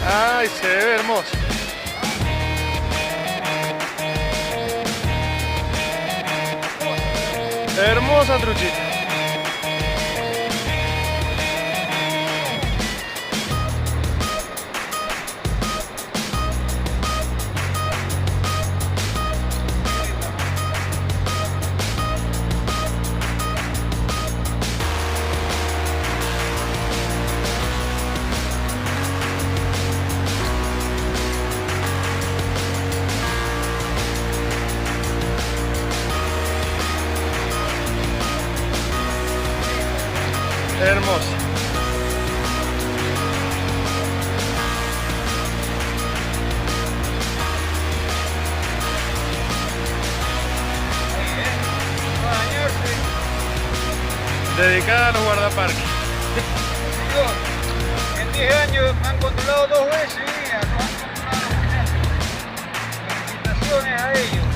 Ay, se ve hermoso. Hermosa truchita. Hermoso. Dedicada a los guardaparques. En 10 años me han controlado 2 veces y mira, no han controlado. Felicitaciones a ellos.